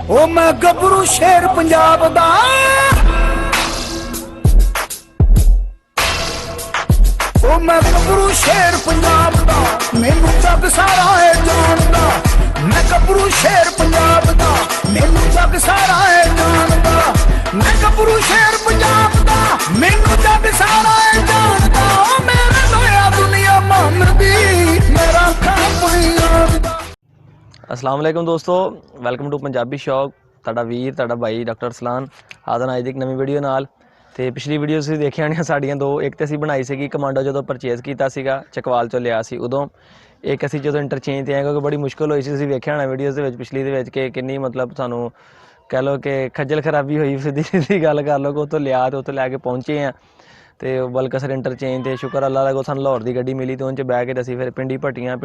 ओ मैं गबरू शेर पंजाब दा, ओ मैं गबरू शेर पंजाब दा, मैनू जग सारा है जानदा। मैं गबरू शेर पंजाब दा, मैनू जग सारा है जानदा। मैं गबरू शेर पंजाब दा, मैनू जग सारा है जानदा। ओ मेरे लोया दुनिया मानदी, मेरा खाप दा। अस्सलाम वालेकुम दोस्तों, वैलकम टू पंजाबी शौक। ਤੁਹਾਡਾ ਵੀਰ ਤੁਹਾਡਾ ਭਾਈ ਡਾਕਟਰ ਅਰਸਲਾਨ ਹਾਜ਼ਰ ਅੱਜ ਦੀ ਇੱਕ ਨਵੀਂ ਵੀਡੀਓ ਨਾਲ। ਤੇ ਪਿਛਲੀ ਵੀਡੀਓ ਤੁਸੀਂ ਦੇਖਿਆ ਹੋਣੀਆਂ ਸਾਡੀਆਂ ਦੋ, ਇੱਕ ਤੇ ਅਸੀਂ ਬਣਾਈ ਸੀਗੀ ਕਮਾਂਡੋ ਜਦੋਂ ਪਰਚੇਜ਼ ਕੀਤਾ ਸੀਗਾ ਚਕਵਾਲ ਚੋਂ ਲਿਆ ਸੀ ਉਦੋਂ, ਇੱਕ ਅਸੀਂ ਜਦੋਂ ਇੰਟਰਚੇਂਜ 'ਤੇ ਆਏ ਕਿਉਂਕਿ ਬੜੀ ਮੁਸ਼ਕਿਲ ਹੋਈ ਸੀ। ਤੁਸੀਂ ਵੇਖਿਆ ਹੋਣਾ ਵੀਡੀਓਜ਼ ਦੇ ਵਿੱਚ ਪਿਛਲੀ ਦੇ ਵਿੱਚ ਕਿ ਕਿੰਨੀ ਮਤਲਬ ਸਾਨੂੰ ਕਹਿ ਲਓ ਕਿ ਖੱਜਲ ਖਰਾਬੀ ਹੋਈ, ਸਿੱਧੀ ਸਿੱਧੀ ਗੱਲ ਕਰ ਲਓ ਕਿ ਉੱਥੋਂ ਲਿਆ ਤੇ ਉੱਥੋਂ ਲੈ ਕੇ ਪਹੁੰਚੇ ਹਾਂ ਤੇ ਬਲਕਸਰ ਇੰਟਰਚੇਂਜ ਤੇ ਸ਼ੁਕਰ ਅੱਲਾ ਦਾ ਕੋ ਸਾਨੂੰ ਲਾਹੌਰ ਦੀ ਗੱਡੀ ਮਿਲੀ ਤੇ ਉਹਦੇ 'ਚ ਬਹਿ ਕੇ ਅਸੀਂ ਫਿਰ ਪਿੰਡੀ ਭੱਟੀਆਂ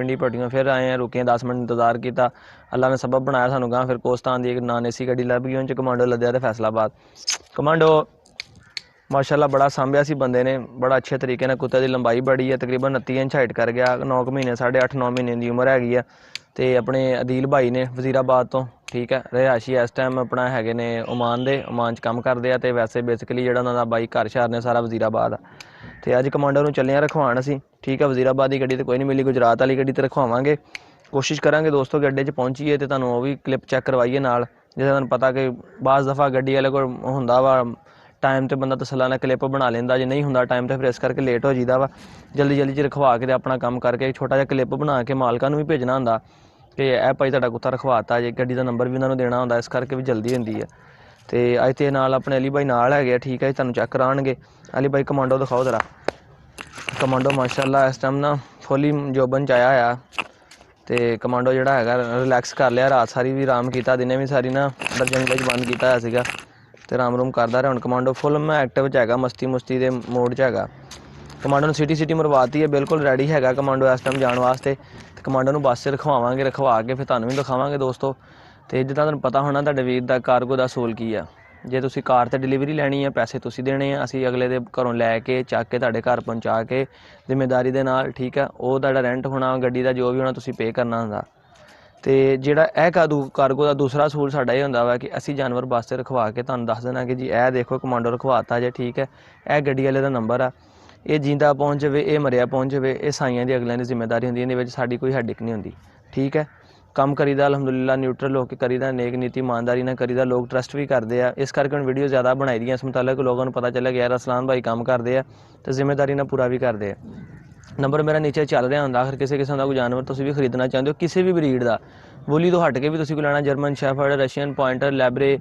ਫਿਰ ਆਏ ਹਾਂ, ਰੁਕੇ 10 ਮਿੰਟ ਇੰਤਜ਼ਾਰ ਕੀਤਾ। ਅੱਲਾ ਨੇ ਸਬਬ ਬਣਾਇਆ ਸਾਨੂੰ ਗਾਂ ਫਿਰ ਕੋਸਤਾਨ ਦੀ ਇੱਕ ਨਾਨ ਏਸੀ ਗੱਡੀ ਲੱਭ ਗਈ, ਉਹਦੇ 'ਚ ਕਮਾਂਡੋ ਲੱਦਿਆ ਤੇ ਫੈਸਲਾਬਾਦ ਕਮਾਂਡੋ ਮਾਸ਼ਾਅੱਲਾ ਬੜਾ ਸਾਂਭਿਆ ਸੀ ਬੰਦੇ ਨੇ, ਬੜਾ ਅੱਛੇ ਤਰੀਕੇ ਨਾਲ। ਕੁੱਤੇ ਦੀ ਲੰਬਾਈ ਬੜੀ ਹੈ, ਤਕਰੀਬਨ 29 ਇੰਚ ਹਾਈਟ ਕਰ ਗਿਆ, 9 ਮਹੀਨੇ 8.5-9 ਮਹੀਨੇ ਦੀ ਉਮਰ ਹੈਗੀ ਆ। ਤੇ ਆਪਣੇ ਅਦੀਲ ਭਾਈ ਨੇ ਵਜ਼ੀਰਾਬਾਦ ਤੋਂ, ਠੀਕ ਹੈ, ਰਿਹਾਇਸ਼ੀ ਇਸ ਟਾਈਮ ਆਪਣਾ ਹੈਗੇ ਨੇ ਓਮਾਨ 'ਚ ਕੰਮ ਕਰਦੇ ਆ। ਤੇ ਵੈਸੇ ਬੇਸਿਕਲੀ ਜਿਹੜਾ ਉਹਨਾਂ ਦਾ ਬਾਈ ਘਰ ਸ਼ਹਿਰ ਨੇ ਸਾਰਾ ਵਜ਼ੀਰਾਬਾਦ ਆ। ਤੇ ਅੱਜ ਕਮਾਂਡੋ ਨੂੰ ਚੱਲੇ ਆ ਰਖਵਾਉਣ ਅਸੀਂ, ਠੀਕ ਹੈ। ਵਜ਼ੀਰਾਬਾਦ ਦੀ ਗੱਡੀ ਤੇ ਕੋਈ ਨਹੀਂ ਮਿਲੀ, ਗੁਜਰਾਤ ਵਾਲੀ ਗੱਡੀ ਤੇ ਰਖਵਾਵਾਂਗੇ। ਕੋਸ਼ਿਸ਼ ਕਰਾਂਗੇ ਦੋਸਤੋ ਕਿ ਅੱਡੇ 'ਚ ਪਹੁੰਚੀਏ ਤੇ ਤੁਹਾਨੂੰ ਉਹ ਵੀ ਕਲਿੱਪ ਚੈੱਕ ਕਰਵਾਈਏ ਨਾਲ, ਜਿਵੇਂ ਤੁਹਾਨੂੰ ਪਤਾ ਕਿ ਬਾਜ਼ ਦਫਾ ਗੱਡੀ ਵਾਲੇ ਕੋਲ ਹੁੰਦਾ ਵਾ ਟਾਈਮ ਤੇ ਬੰਦਾ ਤਸੱਲਾਨਾ ਕਲਿੱਪ ਬਣਾ ਲੈਂਦਾ, ਜੇ ਨਹੀਂ ਹੁੰਦਾ ਟਾਈਮ ਤੇ ਫਿਰ ਇਸ ਕਰਕੇ ਲੇਟ ਹੋ ਜਾਈਦਾ ਵਾ। ਜਲਦੀ 'ਚ ਰਖਵਾ ਕੇ ਤੇ ਆਪਣਾ ਕੰਮ ਕਰਕੇ ਛੋਟਾ ਜਿਹਾ ਕਲਿੱਪ ਬਣਾ ਕੇ ਮਾਲਕਾਂ ਨੂੰ ਵੀ ਭੇਜਣਾ ਹੁੰਦਾ ਕਿ ਇਹ ਭਾਈ ਤੁਹਾਡਾ ਕੁੱਤਾ ਰਖਵਾਤਾ ਜੇ, ਗੱਡੀ ਦਾ ਨੰਬਰ ਵੀ ਉਹਨਾਂ ਨੂੰ ਦੇਣਾ ਹੁੰਦਾ, ਇਸ ਕਰਕੇ ਵੀ ਜਲਦੀ ਹੁੰਦੀ ਹੈ। ਤੇ ਅੱਜ ਤੇ ਨਾਲ ਆਪਣੇ ਅਲੀ ਭਾਈ ਨਾਲ ਹੈਗੇ ਆ, ਠੀਕ ਹੈ, ਤੁਹਾਨੂੰ ਚੈੱਕ ਕਰਾਉਣਗੇ। ਅਲੀ ਭਾਈ ਕਮਾਂਡੋ ਦਿਖਾਓ ਜ਼ਰਾ। ਕਮਾਂਡੋ ਮਾਸ਼ਾਅੱਲਾ ਇਸ ਟਾਈਮ ਨਾ ਫੁੱਲੀ ਜੋਬਨ 'ਚ ਆਇਆ ਹੋਇਆ ਤੇ ਕਮਾਂਡੋ ਜਿਹੜਾ ਹੈਗਾ ਰਿਲੈਕਸ ਕਰ ਲਿਆ, ਰਾਤ ਸਾਰੀ ਵੀ ਆਰਾਮ ਕੀਤਾ, ਦਿਨੇ ਵੀ ਸਾਰੀ ਨਾ ਦਰਜਨ ਵਿੱਚ ਬੰਦ ਕੀਤਾ ਹੋਇਆ ਸੀਗਾ ਤੇ ਆਰਾਮ ਰੂਮ ਕਰਦਾ ਰਿਹਾ। ਹੁਣ ਕਮਾਂਡੋ ਫੁੱਲ ਮੈਂ ਐਕਟਿਵ 'ਚ ਹੈਗਾ, ਮਸਤੀ ਦੇ ਮੋਡ 'ਚ ਹੈਗਾ। ਕਮਾਂਡੋ ਨੂੰ ਸਿਟੀ ਮਰਵਾਤੀ ਹੈ, ਬਿਲਕੁਲ ਰੈਡੀ ਹੈਗਾ ਕਮਾਂਡੋ ਇਸ ਟਾਈਮ ਜਾਣ ਵਾਸਤੇ। ਤੇ ਕਮਾਂਡੋ ਨੂੰ ਬੱਸ 'ਚ ਰਖਵਾ ਕੇ ਫਿਰ ਤੁਹਾਨੂੰ ਵੀ ਦਿਖਾਵਾਂਗੇ ਦੋਸਤੋ। ਤੇ ਜਿੱਦਾਂ ਤੁਹਾਨੂੰ ਪਤਾ ਹੋਣਾ ਤੁਹਾਡੇ ਵੀਰ ਦਾ ਕਾਰਗੋ ਦਾ ਅਸੂਲ ਕੀ ਆ, ਜੇ ਤੁਸੀਂ ਕਾਰ 'ਤੇ ਡਿਲੀਵਰੀ ਲੈਣੀ ਹੈ ਪੈਸੇ ਤੁਸੀਂ ਦੇਣੇ ਆ, ਅਸੀਂ ਅਗਲੇ ਦੇ ਘਰੋਂ ਲੈ ਕੇ ਚੱਕ ਕੇ ਤੁਹਾਡੇ ਘਰ ਪਹੁੰਚਾ ਕੇ ਜ਼ਿੰਮੇਦਾਰੀ ਦੇ ਨਾਲ, ਠੀਕ ਹੈ। ਉਹ ਤੁਹਾਡਾ ਰੈਂਟ ਹੋਣਾ, ਗੱਡੀ ਦਾ ਜੋ ਵੀ ਹੋਣਾ ਤੁਸੀਂ ਪੇ ਕਰਨਾ ਹੁੰਦਾ। ਤੇ ਜਿਹੜਾ ਇਹ ਕਾਰਗੋ ਦਾ ਦੂਸਰਾ ਅਸੂਲ ਸਾਡਾ ਇਹ ਹੁੰਦਾ ਵਾ ਕਿ ਅਸੀਂ ਜਾਨਵਰ ਬੱਸ 'ਤੇ ਰਖਵਾ ਕੇ ਤੁਹਾਨੂੰ ਦੱਸ ਦੇਣਾ ਕਿ ਜੀ ਇਹ ਦੇਖੋ ਕਮਾਂਡੋ ਰਖਵਾਤਾ ਜੇ, ਠੀਕ ਹੈ, ਇਹ ਗੱਡੀ ਵਾਲੇ ਦਾ ਨੰਬਰ ਆ, ਇਹ ਜਿੰਦਾ ਪਹੁੰਚ ਜਾਵੇ, ਇਹ ਮਰਿਆ ਪਹੁੰਚ ਜਾਵੇ, ਇਹ ਸਾਈਆਂ ਦੀ ਅਗਲਿਆਂ ਦੀ ਜ਼ਿੰਮੇਦਾਰੀ ਹੁੰਦੀ, ਇਹਦੇ ਵਿੱਚ ਸਾਡੀ ਕੋਈ ਹੈਡਿਕ ਨਹੀਂ ਹੁੰਦੀ, ਠੀਕ ਹੈ। ਕੰਮ ਕਰੀਦਾ ਅਲਹਮਦੁਲਿਲਾ ਨਿਊਟਰਲ ਹੋ ਕੇ ਕਰੀਦਾ, ਨੇਕ ਨੀਤੀ ਇਮਾਨਦਾਰੀ ਨਾਲ ਕਰੀਦਾ, ਲੋਕ ਟਰਸਟ ਵੀ ਕਰਦੇ ਆ। ਇਸ ਕਰਕੇ ਹੁਣ ਵੀਡੀਓ ਜ਼ਿਆਦਾ ਬਣਾਈ ਦੀਆਂ ਇਸ ਮੁਤਾਲਕ, ਲੋਕਾਂ ਨੂੰ ਪਤਾ ਚੱਲਿਆ ਕਿ ਯਾਰ ਅਰਸਲਾਨ ਭਾਈ ਕੰਮ ਕਰਦੇ ਆ ਤੇ ਜ਼ਿੰਮੇਦਾਰੀ ਨਾਲ ਪੂਰਾ ਵੀ ਕਰਦੇ ਆ। ਨੰਬਰ ਮੇਰਾ ਨੀਚੇ ਚੱਲ ਰਿਹਾ ਹੁੰਦਾ। ਅਗਰ ਕਿਸੇ ਕਿਸਮ ਦਾ ਕੋਈ ਜਾਨਵਰ ਤੁਸੀਂ ਵੀ ਖਰੀਦਣਾ ਚਾਹੁੰਦੇ ਹੋ, ਕਿਸੇ ਵੀ ਬਰੀਡ ਦਾ, ਬੋਲੀ ਤੋਂ ਹਟ ਕੇ ਵੀ ਤੁਸੀਂ ਕੋਈ ਲੈਣਾ, German shepherd, Russian pointer, ਲੈਬਰੇ,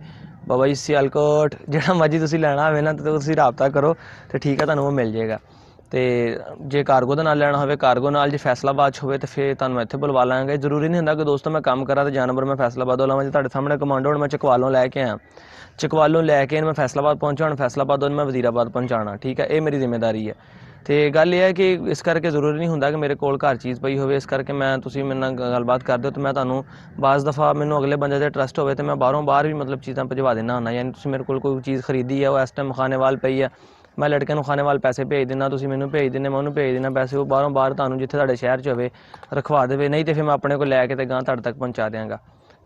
Baba ji Sialkot, ਜਿਹੜਾ ਮਰਜ਼ੀ ਤੁਸੀਂ ਲੈਣਾ ਹੋਵੇ ਨਾ, ਤਾਂ ਤੁਸੀਂ ਰਾਬਤਾ ਕਰੋ ਤੇ ਠੀਕ ਹੈ, ਤੁਹਾਨੂੰ ਉਹ ਮਿਲ ਜਾਏਗਾ। ਤੇ ਜੇ ਕਾਰਗੋ ਦੇ ਨਾਲ ਲੈਣਾ ਹੋਵੇ ਕਾਰਗੋ ਨਾਲ, ਜੇ ਫੈਸਲਾਬਾਦ 'ਚ ਹੋਵੇ ਤਾਂ ਫਿਰ ਤੁਹਾਨੂੰ ਇੱਥੇ ਬੁਲਵਾ ਲਾਂਗੇ। ਜ਼ਰੂਰੀ ਨਹੀਂ ਹੁੰਦਾ ਕਿ ਦੋਸਤੋ ਮੈਂ ਕੰਮ ਕਰਾਂ ਤੇ ਜਾਨਵਰ ਮੈਂ ਫੈਸਲਾਬਾਦ ਲਾਵਾਂ। ਜੇ ਤੁਹਾਡੇ ਸਾਹਮਣੇ ਕਮਾਂਡੋ ਹੁਣ ਮੈਂ ਚਕਵਾਲੋਂ ਲੈ ਕੇ ਆਇਆ, ਚਕਵਾਲੋਂ ਲੈ ਕੇ ਮੈਂ ਫੈਸਲਾਬਾਦ ਪਹੁੰਚਾ, ਹੁਣ ਫੈਸਲਾਬਾਦ ਮੈਂ ਵਜ਼ੀਰਾਬਾਦ ਪਹੁੰਚਾਉਣਾ, ਠੀਕ ਹੈ, ਇਹ ਮੇਰੀ ਜ਼ਿੰਮੇਦਾਰੀ ਹੈ। ਤੇ ਗੱਲ ਇਹ ਹੈ ਕਿ ਇਸ ਕਰਕੇ ਜ਼ਰੂਰੀ ਨਹੀਂ ਹੁੰਦਾ ਕਿ ਮੇਰੇ ਕੋਲ ਘਰ ਚੀਜ਼ ਪਈ ਹੋਵੇ, ਇਸ ਕਰਕੇ ਮੈਂ ਤੁਸੀਂ ਮੇਰੇ ਨਾਲ ਗੱਲਬਾਤ ਕਰਦੇ ਹੋ ਤਾਂ ਮੈਂ ਤੁਹਾਨੂੰ ਬਾਜ਼ ਦਫਾ ਮੈਨੂੰ ਅਗਲੇ ਬੰਦੇ 'ਤੇ ਟਰਸਟ ਹੋਵੇ ਤਾਂ ਮੈਂ ਬਾਹਰ ਵੀ ਮਤਲਬ ਚੀਜ਼ਾਂ ਭਜਵਾ ਦਿੰਦਾ ਹੁੰਦਾ। ਯਾਨੀ ਤੁਸੀਂ ਮੇਰੇ ਕੋਲ ਕੋਈ ਚੀਜ਼ ਖਰੀਦੀ ਹੈ, ਉਹ ਇਸ ਟਾਈਮ ਖਾਨੇਵਾਲ ਪਈ ਹੈ, ਮੈਂ ਲੜਕੇ ਨੂੰ ਖਾਨੇਵਾਲ ਪੈਸੇ ਭੇਜ ਦਿੰਦਾ, ਤੁਸੀਂ ਮੈਨੂੰ ਭੇਜ ਦਿੰਦੇ, ਮੈਂ ਉਹਨੂੰ ਭੇਜ ਦਿੰਦਾ ਪੈਸੇ, ਉਹ ਬਾਹਰ ਤੁਹਾਨੂੰ ਜਿੱਥੇ ਤੁਹਾਡੇ ਸ਼ਹਿਰ 'ਚ ਹੋਵੇ ਰਖਵਾ ਦੇਵੇ, ਨਹੀਂ ਤਾਂ ਫਿਰ ਮੈਂ ਆਪਣੇ ਕੋਲ ਲੈ ਕੇ ਤੇ ਗਾਂ ਤੁਹਾਡੇ ਤੱਕ ਪਹੁੰਚਾ ਦਿਆਂਗਾ।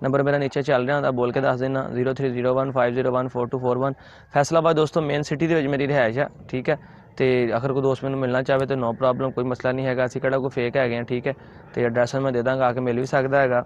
ਨੰਬਰ ਮੇਰਾ ਨੀਚੇ ਚੱਲ ਰਿਹਾ ਹੁੰਦਾ, ਬੋਲ ਕੇ ਦੱਸ ਦੇਣਾ 0301501421। ਫੈਸਲਾਬਾਦ ਦੋਸਤੋ ਮੇਨ ਸਿਟੀ ਦੇ ਵਿੱਚ ਮੇਰੀ ਰਿਹਾਇਸ਼ ਆ, ਠੀਕ ਹੈ। ਤੇ ਅਗਰ ਕੋਈ ਦੋਸਤ ਮੈਨੂੰ ਮਿਲਣਾ ਚਾਹਵੇ ਤਾਂ ਨੋ ਪ੍ਰੋਬਲਮ, ਕੋਈ ਮਸਲਾ ਨਹੀਂ ਹੈਗਾ, ਅਸੀਂ ਕਿਹੜਾ ਕੋਈ ਫੇਕ ਹੈਗੇ ਹਾਂ, ਠੀਕ ਹੈ। ਤੇ ਐਡਰੈਸ ਮੈਂ ਦੇ ਦਾਂਗਾ, ਆ ਕੇ ਮਿਲ ਵੀ ਸਕਦਾ ਹੈਗਾ।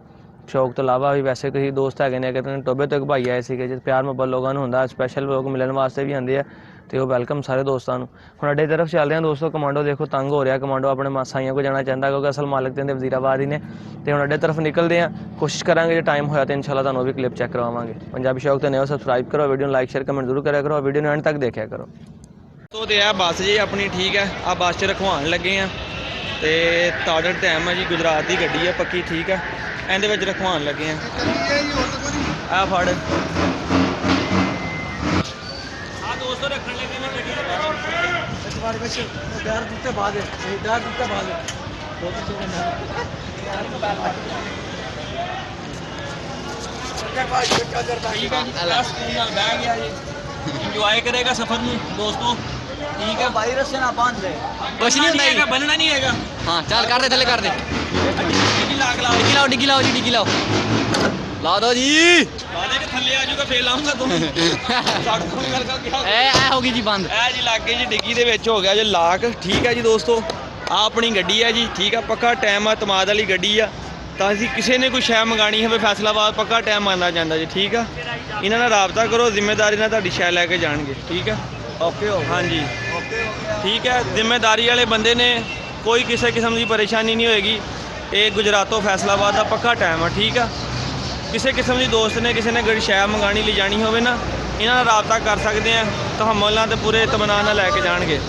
ਸ਼ੌਕ ਤੋਂ ਇਲਾਵਾ ਵੀ ਵੈਸੇ ਕਈ ਦੋਸਤ ਹੈਗੇ ਨੇ, ਅਗਰ ਟੋਬੇ ਤੋਂ ਇੱਕ ਭਾਈ ਆਏ ਸੀਗੇ, ਜੇ ਪਿਆਰ ਮੁਹੱਬਤ ਲੋਕਾਂ ਨੂੰ ਹੁੰਦਾ, ਸਪੈਸ਼ਲ ਲੋਕ ਮਿਲਣ ਵਾਸਤੇ ਵੀ ਆਉਂਦੇ ਆ ਤੇ ਉਹ ਵੈਲਕਮ ਸਾਰੇ ਦੋਸਤਾਂ ਨੂੰ। ਹੁਣ ਅੱਡੇ ਤਰਫ ਚੱਲ ਰਹੇ ਦੋਸਤੋ, ਕਮਾਂਡੋ ਦੇਖੋ ਤੰਗ ਹੋ ਰਿਹਾ, ਕਮਾਂਡੋ ਆਪਣੇ ਸਾਈਆਂ ਕੋਲ ਜਾਣਾ ਚਾਹੁੰਦਾ ਕਿਉਂਕਿ ਅਸਲ ਮਾਲਕ ਤੇ ਵਜ਼ੀਰਾਬਾਦ ਹੀ ਨੇ। ਤੇ ਹੁਣ ਅੱਡੇ ਤਰਫ ਨਿਕਲਦੇ ਆ, ਕੋਸ਼ਿਸ਼ ਕਰਾਂਗੇ ਜੇ ਟਾਈਮ ਹੋਇਆ ਤਾਂ ਇਨਸ਼ਾਅੱਲਾ ਤੁਹਾਨੂੰ ਉਹ ਵੀ ਕਲਿੱਪ ਚੈੱਕ ਕਰਵਾਵਾਂਗੇ। ਪੰਜਾਬੀ ਸ਼ੌਕ ਤੇ ਨਵੇਂ ਸਬਸਕ੍ਰਾਈਬ ਕਰੋ, ਵੀਡੀਓ ਨੂੰ ਲਾਈਕ ਸ਼ੇਅਰ ਕਮੈਂਟ ਜ਼ਰੂਰ ਕਰਿਆ ਕਰੋ, ਵੀਡੀਓ ਨੂੰ ਐਂਡ ਤੱਕ ਦੇਖਿਆ ਕਰੋ। ਤੋ ਤੇ ਆ ਬੱਸ ਜੀ ਆਪਣੀ, ਠੀਕ ਹੈ, ਆ ਬੱਸ 'ਚ ਰਖਵਾਉਣ ਲੱਗੇ ਆ ਤੇ ਤਾੜੜ ਟਾਈਮ ਹੈ ਜੀ, ਗੁਜਰਾਤ ਦੀ ਗੱਡੀ ਹੈ ਪੱਕੀ, ਠੀਕ ਹੈ, ਇਹਦੇ ਵਿੱਚ ਰਖਵਾਉਣ ਲੱਗੇ ਆ। ਆ ਫੜ ਦੋਸਤੋ ਰੱਖਣ ਲੱਗੇ ਨੇ ਗੱਡੀ ਇੰਜੋਏ ਕਰੇਗਾ ਸਫਰ ਨੂੰ ਦੋਸਤੋ, ਠੀਕ ਹੈ। ਵਾਇਰਸ से ना बांध ले, कुछ नहीं होता, बनना नहीं हैगा। हाँ चल कर दे, थले कर दे, डिग्गी लाओ जी, डिग्गी लाओ ਲਾ ਦੋ ਜੀ ਆਦੇ ਕਿ ਥੱਲੇ ਆ ਜਾਊਗਾ ਫੇਰ ਲਾਉਂਗਾ ਤੂੰ ਸਾਡ ਤੋਂ ਗੱਲ ਕਰ ਐ ਹੋ ਗਈ ਜੀ ਬੰਦ ਇਹ ਜੀ ਲੱਗੇ ਜੀ ਡਿੱਗੀ ਦੇ ਵਿੱਚ ਹੋ ਗਿਆ ਜੀ ਲਾਕ। ਠੀਕ ਹੈ ਜੀ ਦੋਸਤੋ, ਆ ਆਪਣੀ ਗੱਡੀ ਹੈ ਜੀ। ਠੀਕ ਆ, ਪੱਕਾ ਟਾਈਮ ਆ, ਤਮਾਦ ਵਾਲੀ ਗੱਡੀ ਆ। ਤਾਂ ਅਸੀਂ ਕਿਸੇ ਨੇ ਕੋਈ ਸ਼ੈ ਮੰਗਾਣੀ ਹੋਵੇ ਫੈਸਲਾਬਾਦ ਪੱਕਾ ਟਾਈਮ ਮੰਨਦਾ ਜਾਂਦਾ ਜੀ। ਠੀਕ ਆ, ਇਹਨਾਂ ਨਾਲ ਰਾਬਤਾ ਕਰੋ, ਜ਼ਿੰਮੇਵਾਰੀ ਨਾਲ ਤੁਹਾਡੀ ਸ਼ੈ ਲੈ ਕੇ ਜਾਣਗੇ। ਠੀਕ ਆ, ਓਕੇ ਹੋ ਹਾਂਜੀ ਠੀਕ ਹੈ। ਜ਼ਿੰਮੇਵਾਰੀ ਵਾਲੇ ਬੰਦੇ ਨੇ, ਕੋਈ ਕਿਸੇ ਕਿਸਮ ਦੀ ਪਰੇਸ਼ਾਨੀ ਨਹੀਂ ਹੋਏਗੀ। ਇਹ ਗੁਜਰਾਤੋਂ ਫੈਸਲਾਬਾਦ ਦਾ ਪੱਕਾ ਟਾਈਮ ਆ। ਠੀਕ ਆ, ਕਿਸੇ ਕਿਸਮ ਦੀ ਦੋਸਤ ਨੇ ਕਿਸੇ ਨੇ ਗੱਡੀ ਸ਼ੈ ਮੰਗਾਣੀ ਲਈ ਜਾਣੀ ਹੋਵੇ ਨਾ, ਇਹਨਾਂ ਨਾਲ ਰਾਬਤਾ ਕਰ ਸਕਦੇ ਆ। ਤਹਮਲ ਨਾਲ ਤੇ ਪੂਰੇ ਇਤਮਾਨਾਨ ਨਾਲ ਲੈ ਕੇ ਜਾਣਗੇ।